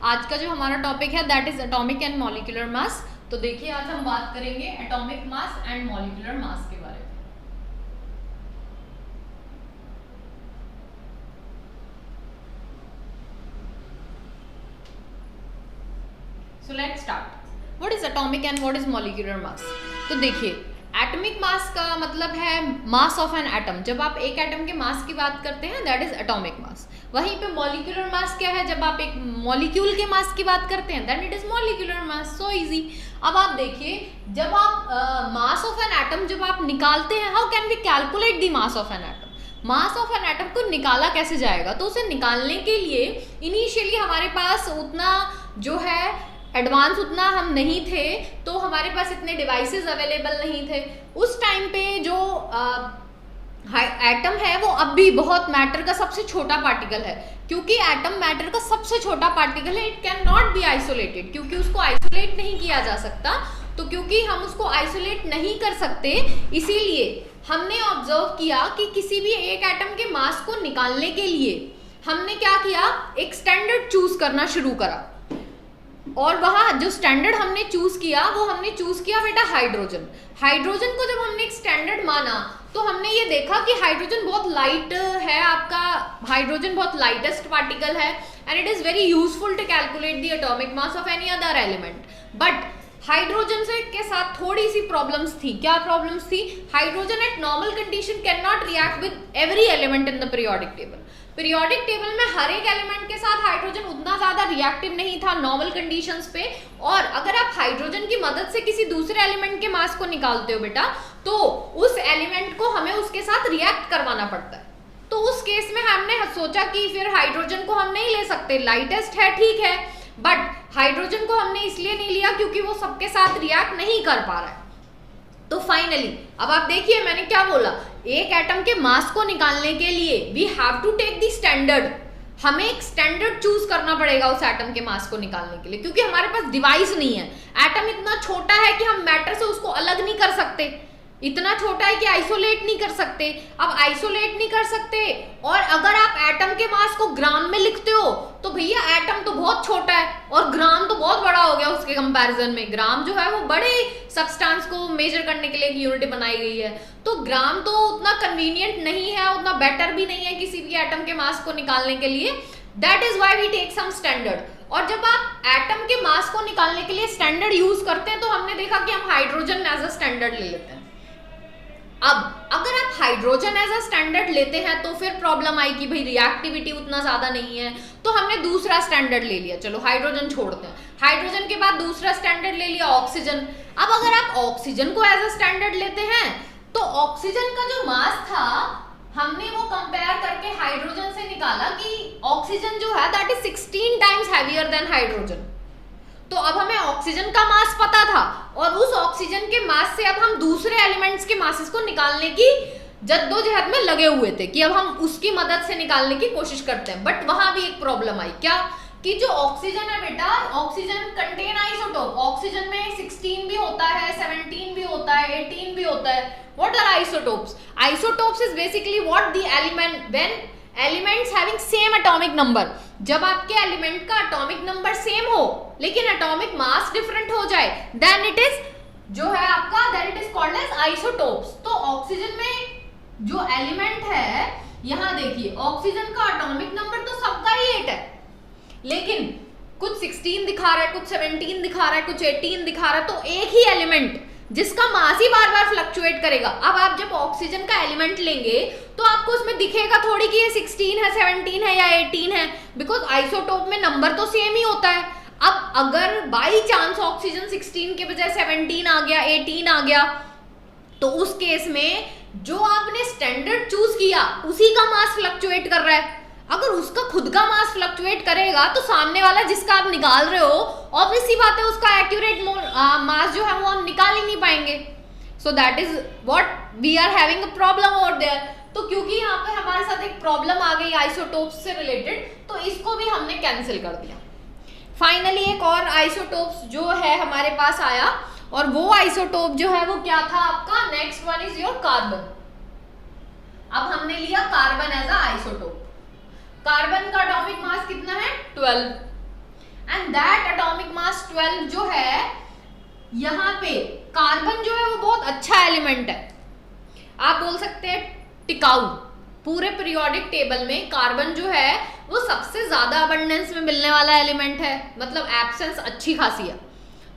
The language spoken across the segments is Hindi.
आज का जो हमारा टॉपिक है that is atomic and molecular mass. तो देखिए आज हम बात करेंगे atomic mass and molecular mass के बारे में। So let's start. What is atomic and what is molecular मास? तो देखिए एटॉमिक मास का मतलब है मास ऑफ एन एटम। जब आप एक एटम के मास की बात करते हैं दैट इज एटॉमिक मास। वहीं पे मॉलिक्यूलर मास क्या है? जब आप एक मॉलिक्यूल के मास की बात करते हैं then it is molecular mass. So easy. अब आप देखिए जब आप मास ऑफ एन एटम जब आप निकालते हैं, how can we calculate the mass of an atom? Mass of an atom को निकाला कैसे जाएगा? तो उसे निकालने के लिए इनिशियली हमारे पास उतना जो है एडवांस उतना हम नहीं थे, तो हमारे पास इतने डिवाइसेस अवेलेबल नहीं थे उस टाइम पे। जो एटम है वो अब भी बहुत मैटर का सबसे छोटा पार्टिकल है, क्योंकि एटम मैटर का सबसे छोटा पार्टिकल है। It can not be isolated, क्योंकि उसको आइसोलेट नहीं किया जा सकता। तो क्योंकि हम उसको आइसोलेट नहीं कर सकते, इसीलिए हमने ऑब्जर्व किया कि किसी भी एक एटम के मास को निकालने के लिए हमने क्या किया, एक स्टैंडर्ड चूज करना शुरू करा। और वहां जो स्टैंडर्ड हमने चूज किया वो हमने चूज किया बेटा हाइड्रोजन। हाइड्रोजन को जब हमने एक स्टैंडर्ड माना तो हमने ये देखा कि हाइड्रोजन बहुत लाइट है, आपका हाइड्रोजन बहुत लाइटेस्ट पार्टिकल है and it is very useful to calculate the atomic mass of any other element. But hydrogen से के साथ थोड़ी सी प्रॉब्लम्स थी। क्या प्रॉब्लम्स थी? Hydrogen eight normal condition can not react with every element in the periodic table. Periodic table में हर एक एलिमेंट के साथ हाइड्रोजन उतना ज्यादा रिएक्टिव नहीं था नॉर्मल कंडीशंस पे। और अगर आप हाइड्रोजन की मदद से किसी दूसरे एलिमेंट के मास को निकालते हो बेटा, तो उस एलिमेंट को हमें उसके साथ रिएक्ट करवाना पड़ता है। तो उस केस में हमने सोचा कि फिर हाइड्रोजन को हम नहीं ले सकते, लाइटेस्ट है ठीक है, बट हाइड्रोजन को हमने इसलिए नहीं लिया क्योंकि वो सबके साथ रिएक्ट नहीं कर पा रहा है। तो फाइनली अब आप देखिए मैंने क्या बोला, एक एटम के मास को निकालने के लिए we have to take the standard. हमें एक स्टैंडर्ड चूज करना पड़ेगा उस एटम के मास को निकालने के लिए, क्योंकि हमारे पास डिवाइस नहीं है। एटम इतना छोटा है कि हम मैटर से उसको अलग नहीं कर सकते, इतना छोटा है कि आइसोलेट नहीं कर सकते। अब आइसोलेट नहीं कर सकते, और अगर आप एटम के मास को ग्राम में लिखते हो तो भैया एटम तो बहुत छोटा है और ग्राम तो बहुत बड़ा हो गया उसके कंपैरिजन में। ग्राम जो है वो बड़े सब्सटेंस को मेजर करने के लिए एक यूनिट बनाई गई है, तो ग्राम तो उतना कन्वीनियंट नहीं है, उतना बेटर भी नहीं है किसी भी एटम के मास को निकालने के लिए। That is why we take some standard. और जब आप एटम के मास को निकालने के लिए स्टैंडर्ड यूज करते हैं तो हमने देखा कि हम हाइड्रोजन एज अ स्टैंडर्ड ले लेते हैं। अब अगर आप हाइड्रोजन एज अ स्टैंडर्ड लेते हैं तो फिर प्रॉब्लम आई कि भाई रिएक्टिविटी उतना ज्यादा नहीं है, तो हमने दूसरा स्टैंडर्ड ले लिया। चलो हाइड्रोजन छोड़ते हैं, हाइड्रोजन के बाद दूसरा स्टैंडर्ड ले लिया ऑक्सीजन। अब अगर आप ऑक्सीजन को एज अ स्टैंडर्ड लेते हैं तो ऑक्सीजन का जो मास था हमने वो कंपेयर करके हाइड्रोजन से निकाला कि ऑक्सीजन जो है that is 16 times heavier than hydrogen. तो अब हमें ऑक्सीजन का मास पता था, और उस ऑक्सीजन के मास से अब हम दूसरे एलिमेंट्स के मासेस को निकालने की जद्दोजहद में लगे हुए थे कि अब हम उसकी मदद से निकालने की कोशिश करते हैं। बट वहां भी एक प्रॉब्लम आई। क्या? कि जो ऑक्सीजन है बेटा, ऑक्सीजन कंटेन आइसोटोप। ऑक्सीजन में 16 भी होता है, 17 भी होता है, 18 भी होता है। What are isotopes? Isotopes is basically what the element when elements having same atomic number. जब आपके एलिमेंट का एटॉमिक नंबर सेम हो लेकिन एटॉमिक मास डिफरेंट हो जाए देन इट इज जो है आपका then it is called as isotopes. तो ऑक्सीजन में जो एलिमेंट है, यहां देखिए ऑक्सीजन का एटॉमिक नंबर तो सबका ही 8 है, लेकिन कुछ 16 दिखा रहा है, कुछ 17 दिखा रहा है, कुछ 18 दिखा रहा है। तो एक ही एलिमेंट जिसका मास ही बार बार फ्लक्चुएट करेगा। अब आप जब ऑक्सीजन का एलिमेंट लेंगे तो आपको उसमें दिखेगा थोड़ी कि ये 16 है, 17 है या 18 है, बिकॉज आइसोटोप में नंबर तो सेम ही होता है। अब अगर बाई चांस ऑक्सीजन 16 के बजाय 17 आ गया, 18 आ गया, तो उस केस में जो आपने स्टैंडर्ड चूज किया उसी का मास फ्लक्चुएट कर रहा है। अगर उसका खुद का मास फ्लक्चुएट करेगा तो सामने वाला जिसका आप निकाल रहे हो ऑब्वियस सी बात है उसका एक्यूरेट मास जो है वो हम निकाल ही नहीं पाएंगे। So that is what we are having a problem over there. तो क्योंकि यहाँ पे हमारे साथ एक प्रॉब्लम आ गई आइसोटोप्स से रिलेटेड, तो इसको भी हमने कैंसिल कर दिया। फाइनली एक और आइसोटोप्स जो है हमारे पास आया, और वो आइसोटोप जो है वो क्या था आपका, next one is your carbon. अब हमने लिया carbon as a isotope. Carbon का एटॉमिक मास कितना है? 12। एंड दैट एटॉमिक मास 12 जो है, यहाँ पे कार्बन जो है वो बहुत अच्छा एलिमेंट है, आप बोल सकते हैं टिकाऊ। पूरे पीरियोडिक टेबल में कार्बन जो है वो सबसे ज्यादा अबंडेंस में मिलने वाला एलिमेंट है, मतलब एब्सेंस अच्छी खासी है।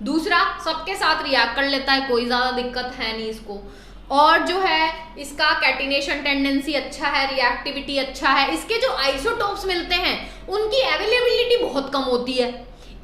दूसरा, सबके साथ रिएक्ट कर लेता है, कोई ज्यादा दिक्कत है नहीं इसको। और जो है इसका कैटिनेशन टेंडेंसी अच्छा है, रिएक्टिविटी अच्छा है। इसके जो आइसोटोप्स मिलते हैं उनकी अवेलेबिलिटी बहुत कम होती है,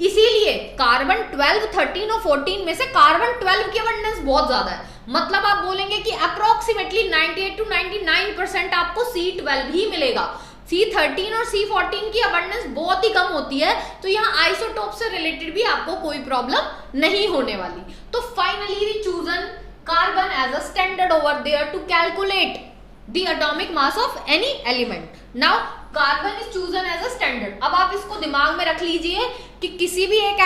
इसीलिए कार्बन 12, 13 और 14 में से कार्बन 12 की अबंडेंस बहुत ज्यादा है। मतलब आप बोलेंगे कि अप्रोक्सीमेटली 98 to 99% आपको C12 ही मिलेगा। C13 और C14 की अबंडेंस बहुत ही कम होती है, तो यहाँ आइसोटोप से रिलेटेड भी आपको कोई प्रॉब्लम नहीं होने वाली। तो finally we chosen carbon as a standard over there to calculate the atomic mass of any element. Now carbon is chosen as a standard. अब आप इसको दिमाग में रख लीजिए कि किसी भी एक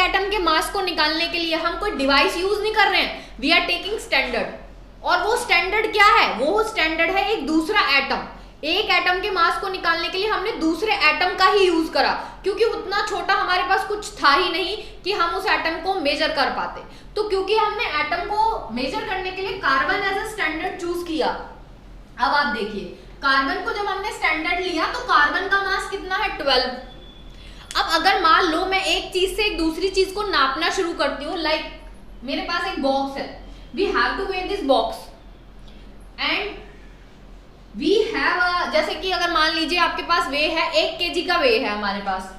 एटम के मास को निकालने के लिए हम कोई डिवाइस यूज नहीं कर रहे हैं, वी आर टेकिंग स्टैंडर्ड। और वो स्टैंडर्ड क्या है? वो स्टैंडर्ड है एक दूसरा एटम। एक एटम के मास को निकालने के लिए हमने दूसरे एटम का ही यूज करा, क्योंकि उतना छोटा हमारे पास कुछ था ही नहीं कि हम उस एटम को मेजर कर पाते। तो क्योंकि हमने एटम को मेजर करने के लिए carbon as a standard choose किया। अब आप देखिए, कार्बन को जब हमने स्टैंडर्ड लिया तो कार्बन का मास कितना है? 12। अब अगर मान लो मैं एक चीज से एक दूसरी चीज को नापना शुरू करती हूँ, लाइक मेरे पास एक बॉक्स है, we have to weigh this box and we have, जैसे कि अगर मान लीजिए आपके पास वे है, 1 kg का वे है हमारे पास,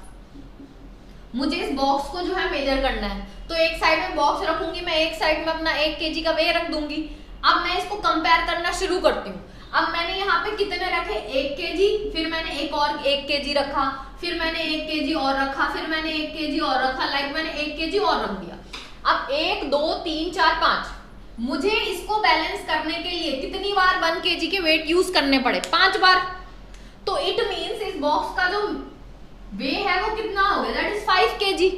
मुझे इस बॉक्स को जो है मेजर करना है, तो एक साइड में बॉक्स रखूंगी मैं, एक साइड में अपना 1 kg का वे रख दूंगी। अब मैं इसको कंपेयर करना शुरू करती हूँ। अब मैंने यहाँ पे कितने रखे? 1 kg, फिर मैंने एक और 1 kg रखा, फिर मैंने 1 kg और रखा, फिर मैंने 1 kg और रखा, लाइक मैंने 1 kg और रख दिया। अब 1 2 3 4 5, मुझे इसको बैलेंस करने के लिए कितनी बार 1 kg के वेट यूज करने पड़े? 5 बार। तो इट मीन्स इस बॉक्स का जो वे है वो कितना हो गया? That is 5 kg।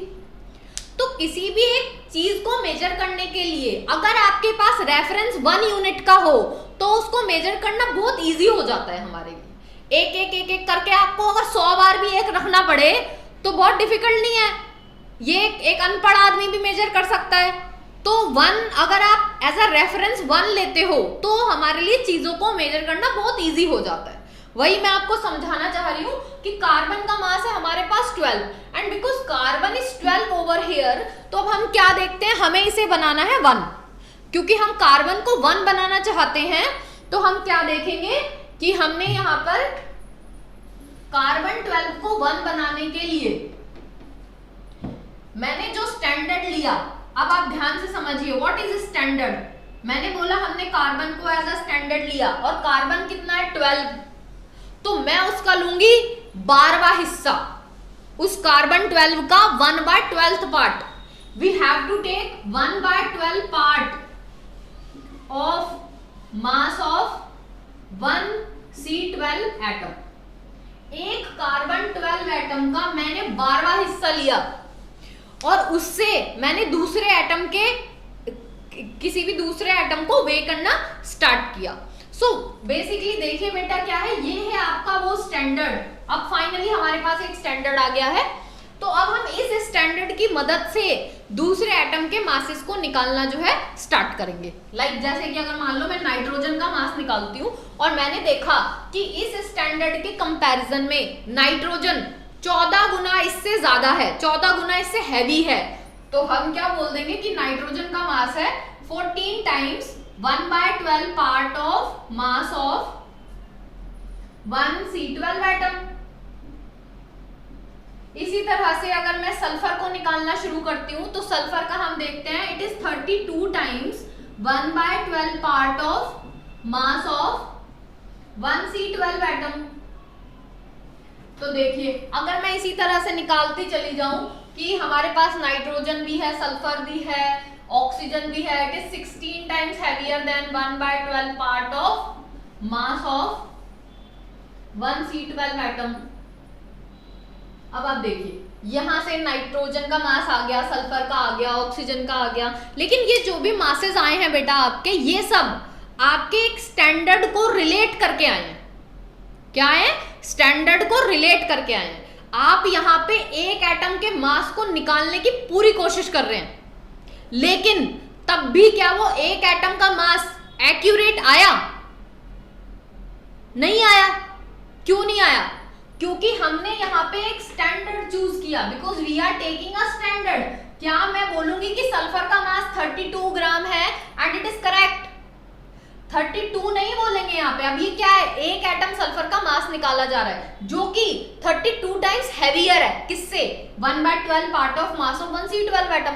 तो किसी भी एक चीज को मेजर करने के लिए अगर आपके पास रेफरेंस 1 यूनिट का हो तो उसको मेजर करना बहुत इजी हो जाता है हमारे लिए। एक करके आपको अगर 100 बार भी एक रखना पड़े तो बहुत डिफिकल्ट नहीं है, ये एक अनपढ़ आदमी भी मेजर कर सकता है। तो 1 अगर आप एज अ रेफरेंस 1 लेते हो तो हमारे लिए चीजों को मेजर करना बहुत इजी हो जाता है। वही मैं आपको समझाना चाह रही हूँ कि कार्बन का मास है हमारे पास 12 and because carbon is 12 over here, तो अब हम क्या देखते हैं, हमें इसे बनाना है 1। क्योंकि हम कार्बन को 1 बनाना चाहते हैं तो हम क्या देखेंगे कि हमने यहाँ पर कार्बन 12 को 1 बनाने के लिए मैंने जो स्टैंडर्ड लिया, अब आप ध्यान से समझिए व्हाट इज स्टैंडर्ड। मैंने बोला हमने कार्बन को एज अ स्टैंडर्ड लिया और कार्बन कितना है? 12। तो मैं उसका लूंगी 12वां हिस्सा, उस कार्बन 12 का 1/12 part. We have to take 1/12 part of mass of 1 C12 atom. एक कार्बन 12 एटम का मैंने 12वां हिस्सा लिया और उससे मैंने दूसरे एटम के किसी भी दूसरे एटम को वे करना स्टार्ट किया। सो बेसिकली देखिए बेटा क्या है, ये है आपका वो स्टैंडर्ड। अब फाइनली हमारे पास एक स्टैंडर्ड आ गया है, तो अब हम इस स्टैंडर्ड की मदद से दूसरे एटम के मासेस को निकालना जो है स्टार्ट करेंगे। लाइक जैसे कि अगर मान लो मैं नाइट्रोजन का मास निकालती हूँ और मैंने देखा कि इस स्टैंडर्ड के कंपैरिजन में नाइट्रोजन 14 गुना इससे ज्यादा है, 14 गुना इससे हैवी है, तो हम क्या बोल देंगे कि नाइट्रोजन का मास है 14 times 1/12 part of mass of 1 C12 atom. इसी तरह से अगर मैं सल्फर को निकालना शुरू करती हूं तो सल्फर का हम देखते हैं it is 32 times 1/12 part of mass of 1 C12 atom. तो देखिए अगर मैं इसी तरह से निकालती चली जाऊं कि हमारे पास नाइट्रोजन भी है, सल्फर भी है, ऑक्सीजन भी है, it is 16 times heavier than 1/12 part of mass of 1 C12 atom. अब आप देखिए यहां से नाइट्रोजन का मास आ गया, सल्फर का आ गया, ऑक्सीजन का आ गया, लेकिन ये जो भी मासेस आए हैं बेटा आपके, ये सब आपके एक स्टैंडर्ड को रिलेट करके आए हैं। क्या है? स्टैंडर्ड को रिलेट करके आए हैं। आप यहाँ पे एक एटम के मास को निकालने की पूरी कोशिश कर रहे हैं, लेकिन तब भी क्या वो एक एटम का मास एक्यूरेट आया? नहीं आया। क्यों नहीं आया? क्योंकि हमने यहाँ पे एक स्टैंडर्ड चूज किया, because we are taking a standard. क्या मैं बोलूंगी कि सल्फर का मास 32 ग्राम है एंड इट इज करेक्ट? 32 नहीं बोलेंगे यहाँ पे। अब ये क्या है? एक एटम सल्फर का मास निकाला जा रहा है जो कि 32 टाइम्स हैवियर है। किससे? 1/12 part of mass of 1C12 atom.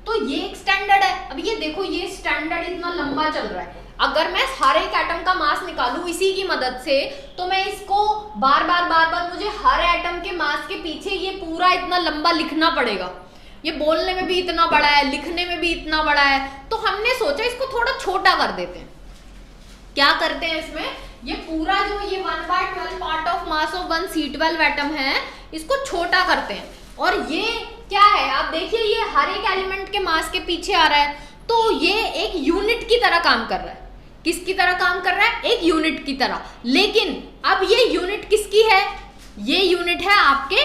तो ये एक स्टैंडर्ड है। अब ये देखो, ये स्टैंडर्ड इतना लंबा चल रहा है। अगर मैं हर एक एटम का मास निकालूं इसी की मदद से, तो मैं इसको बार बार मुझे हर एटम के मास के पीछे ये पूरा इतना लंबा लिखना पड़ेगा। ये बोलने में भी इतना बड़ा है, लिखने में भी इतना बड़ा है। तो हमने सोचा इसको थोड़ा छोटा कर देते हैं। क्या करते हैं इसमें? ये पूरा जो ये 1/12 part of mass of 1C12 atom है, इसको छोटा करते हैं। और ये क्या है? आप देखिए, ये हर एक एलिमेंट के मास के पीछे आ रहा है, तो ये एक यूनिट की तरह काम कर रहा है। किसकी तरह काम कर रहा है? एक यूनिट की तरह। लेकिन अब ये यूनिट किसकी है? ये यूनिट है आपके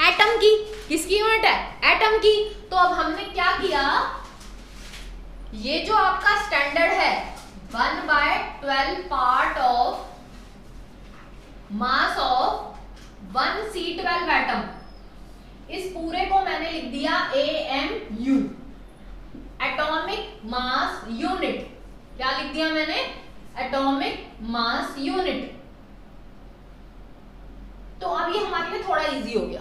एटम की। किसकी यूनिट है? एटम की। तो अब हमने क्या किया, ये जो आपका स्टैंडर्ड है 1/12 part of mass of 1C12 atom, इस पूरे को मैंने लिख दिया AMU, एटॉमिक मास यूनिट। क्या लिख दिया मैंने? Atomic mass unit. तो अब ये हमारे लिए थोड़ा इजी हो गया।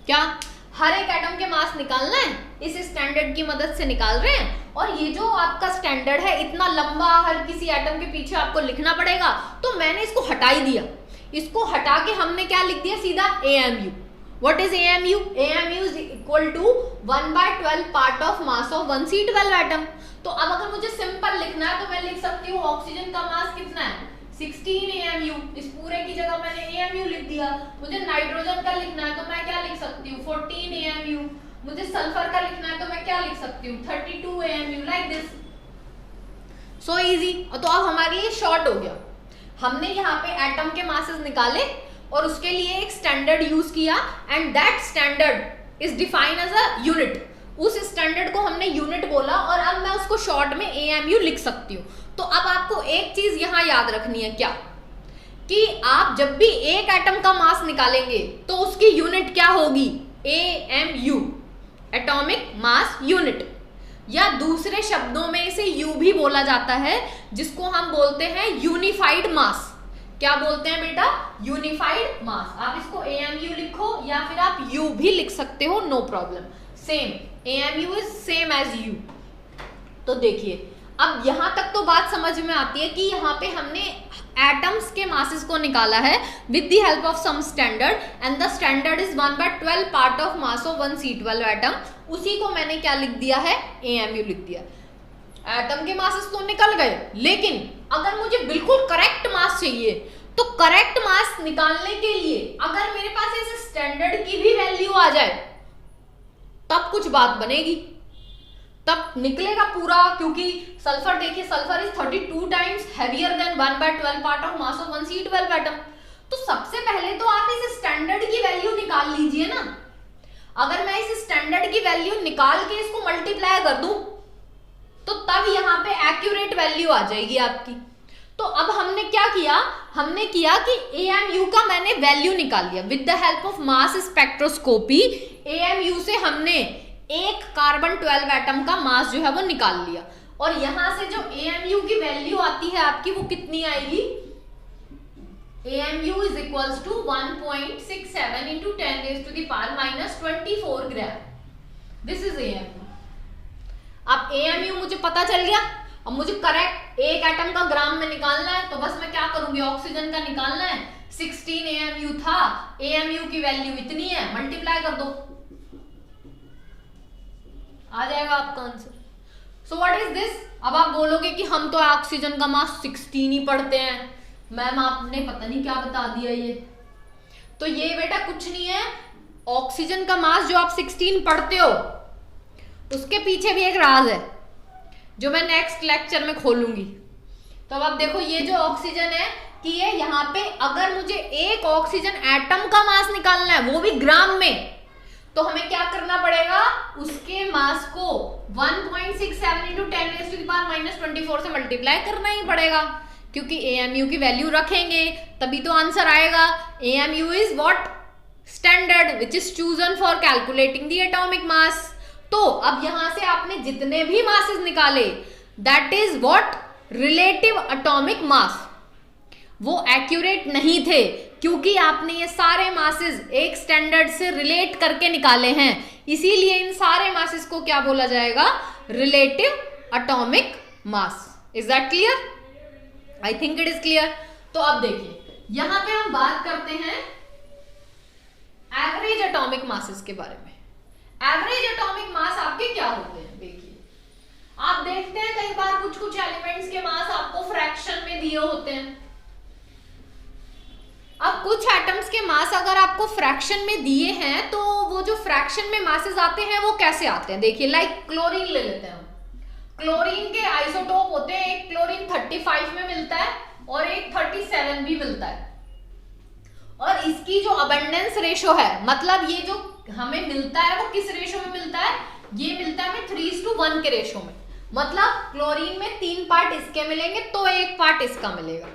क्या? हर एक एटम के मास निकालना है, इस स्टैंडर्ड की मदद से निकाल रहे हैं। और ये जो आपका स्टैंडर्ड है इतना लंबा, हर किसी एटम के पीछे आपको लिखना पड़ेगा, तो मैंने इसको हटा ही दिया। इसको हटा के हमने क्या लिख दिया? सीधा AMU। What is AMU? AMU is equal to 1/12 part of mass of 1C12 atom. तो अब अगर मुझे सिंपल लिखना है तो मैं लिख सकती हूँ ऑक्सीजन का मास कितना है? 16 AMU। इस पूरे की जगह मैंने AMU लिख दिया। मुझे नाइट्रोजन का लिखना है तो मैं क्या लिख सकती हूँ? 14 AMU। मुझे सल्फर का लिखना है तो मैं क्या लिख सकती हूँ? 32 AMU, like this. So easy. तो अब हमारे लिए शॉर्ट हो गया। हमने यहाँ पे एटम के मासेस निकाले और उसके लिए एक स्टैंडर्ड यूज किया, and that standard is defined as a unit. उस स्टैंडर्ड को हमने यूनिट बोला और अब मैं उसको शॉर्ट में AMU लिख सकती हूँ। तो अब आपको एक चीज यहां याद रखनी है, क्या? कि आप जब भी एक एटम का मास निकालेंगे तो उसकी यूनिट क्या होगी? AMU, atomic mass unit. या दूसरे शब्दों में इसे U भी बोला जाता है, जिसको हम बोलते हैं यूनिफाइड मास। क्या बोलते हैं बेटा? यूनिफाइड मास। आप इसको AMU लिखो या फिर आप U भी लिख सकते हो, no problem. Same, AMU is same as U। तो देखिए, अब यहां तक तो बात समझ में आती है कि यहाँ पे हमने एटम्स के मासेस को निकाला है with the help of some standard, and the standard is 1/12 part of mass of 1C12 atom. उसी को मैंने क्या लिख दिया है? AMU लिख दिया। एटम के मासेस तो निकल गए, लेकिन अगर मुझे बिल्कुल करेक्ट मास चाहिए, तो करेक्ट मास निकालने के लिए अगर मेरे पास इस स्टैंडर्ड की भी वैल्यू आ जाए, तब कुछ बात बनेगी, तब निकलेगा पूरा। क्योंकि सल्फर, देखिए, sulphur is 32 times heavier than 1/12 part of mass of 1C12 atom. तो सबसे पहले तो आप इस स्टैंडर्ड की वैल्यू निकाल लीजिए ना। अगर मैं इस स्टैंडर्ड की वैल्यू निकाल के इसको मल्टीप्लाई कर दूं, तो तब यहाँ पे एक्यूरेट वैल्यू आ जाएगी आपकी। तो अब हमने क्या किया? हमने किया कि AMU का मैंने वैल्यू निकाल लिया with the help of mass spectroscopy. AMU से हमने एक कार्बन 12 एटम का मास जो है वो निकाल लिया, और यहां से जो AMU की वैल्यू आती है आपकी, वो कितनी आएगी? AMU is equals to 1.67 into 10⁻⁻24 gram. This is AMU। अब AMU मुझे पता चल गया। अब मुझे करेक्ट एक एटम का ग्राम में निकालना है, तो बस मैं क्या करूंगी? ऑक्सीजन का निकालना है। 16 AMU था, AMU की वैल्यू इतनी है, मल्टीप्लाई कर दो, आ जाएगा आपका answer. So what is this? अब आप बोलोगे कि हम तो ऑक्सीजन का मास 16 ही पढ़ते हैं, मैम आपने पता नहीं क्या बता दिया ये। तो ये बेटा कुछ नहीं है, ऑक्सीजन का मास जो आप 16 पढ़ते हो, उसके पीछे भी एक राज है जो मैं नेक्स्ट लेक्चर में खोलूंगी। तो अब आप देखो, ये जो ऑक्सीजन है कि ये यहाँ पे अगर मुझे एक ऑक्सीजन एटम का मास निकालना है वो भी ग्राम में, तो हमें क्या करना पड़ेगा, उसके मास को 1.67 into 10⁻⁻24 से मल्टीप्लाई करना ही पड़ेगा, क्योंकि AMU की वैल्यू रखेंगे तभी तो आंसर आएगा। AMU is what, standard which is chosen for calculating the atomic mass. तो अब यहां से आपने जितने भी मासेस निकाले that is what, relative atomic मास, वो एक्यूरेट नहीं थे क्योंकि आपने ये सारे मासेस एक स्टैंडर्ड से रिलेट करके निकाले हैं, इसीलिए इन सारे मासेस को क्या बोला जाएगा, relative atomic mass. Is that clear? I think it is clear. तो अब देखिए यहां पे हम बात करते हैं एवरेज एटॉमिक मासेस के बारे में। एवरेज एटॉमिक मास आपके क्या होते हैं, देखिए आप देखते हैं कई बार कुछ कुछ एलिमेंट्स के मास आपको फ्रैक्शन में दिए होते हैं। अब कुछ एटम्स के मास अगर आपको फ्रैक्शन में दिए हैं तो वो जो फ्रैक्शन में मासेस आते हैं वो कैसे आते हैं, देखिए लाइक क्लोरीन ले लेते हैं हम। क्लोरीन के आइसोटोप होते हैं, एक क्लोरीन 35 में मिलता है और एक 37 भी मिलता है, और इसकी जो अबंडेंस रेशो है, मतलब ये जो हमें मिलता है वो किस रेशो में मिलता है, ये मिलता है हमें 3:1 के रेशो में, मतलब क्लोरीन में 3 पार्ट इसके मिलेंगे तो 1 पार्ट इसका मिलेगा,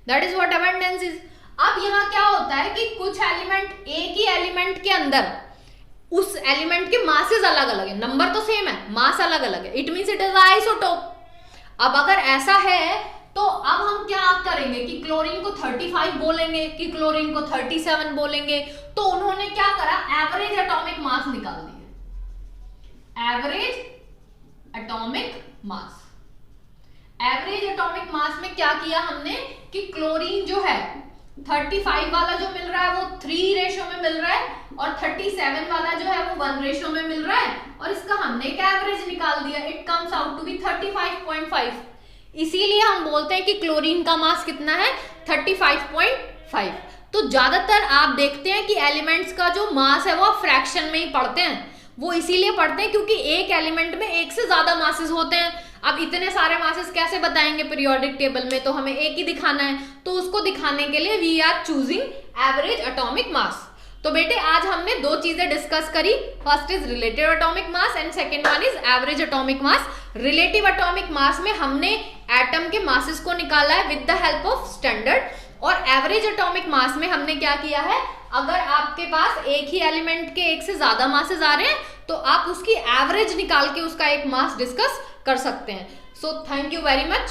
that is what abundance is. अब यहाँ क्या होता है कि कुछ एलिमेंट, एक ही एलिमेंट के अंदर उस एलिमेंट के मासेस अलग अलग है, नंबर तो सेम है, मास अलग अलग है, it means it is isotope. अब अगर ऐसा है तो अब हम क्या करेंगे कि क्लोरीन को 35 बोलेंगे कि क्लोरीन को 37 बोलेंगे, तो उन्होंने क्या करा, एवरेज एटॉमिक मास निकाल दिया। एवरेज एटॉमिक मास, एवरेज एटॉमिक मास में क्या किया हमने कि क्लोरीन जो है 35 वाला जो मिल रहा है वो 3 रेशो में मिल रहा है, और 37 वाला जो है वो 1 रेशो में मिल रहा है, और इसका हमने एक एवरेज निकाल दिया, it comes out to be 35.5। इसीलिए हम बोलते हैं कि क्लोरीन का मास कितना है, 35.5। तो ज्यादातर आप देखते हैं कि एलिमेंट्स का जो मास है वो फ्रैक्शन में ही पढ़ते हैं, वो इसीलिए पढ़ते हैं क्योंकि एक एलिमेंट में एक से ज्यादा मासेस होते हैं। अब इतने सारे मासेस कैसे बताएंगे पीरियोडिक टेबल में, तो हमें एक ही दिखाना है, तो उसको दिखाने के लिए we are choosing average atomic mass. तो बेटे आज हमने 2 चीजें डिस्कस करी, first is relative atomic mass and second one is average atomic mass. Relative atomic mass में हमने एटम के मासेस को निकाला है with the help of standard, और एवरेज एटॉमिक मास में हमने क्या किया है, अगर आपके पास एक ही एलिमेंट के एक से ज्यादा मासेस आ रहे हैं तो आप उसकी एवरेज निकाल के उसका एक मास डिस्कस कर सकते हैं। So thank you very much.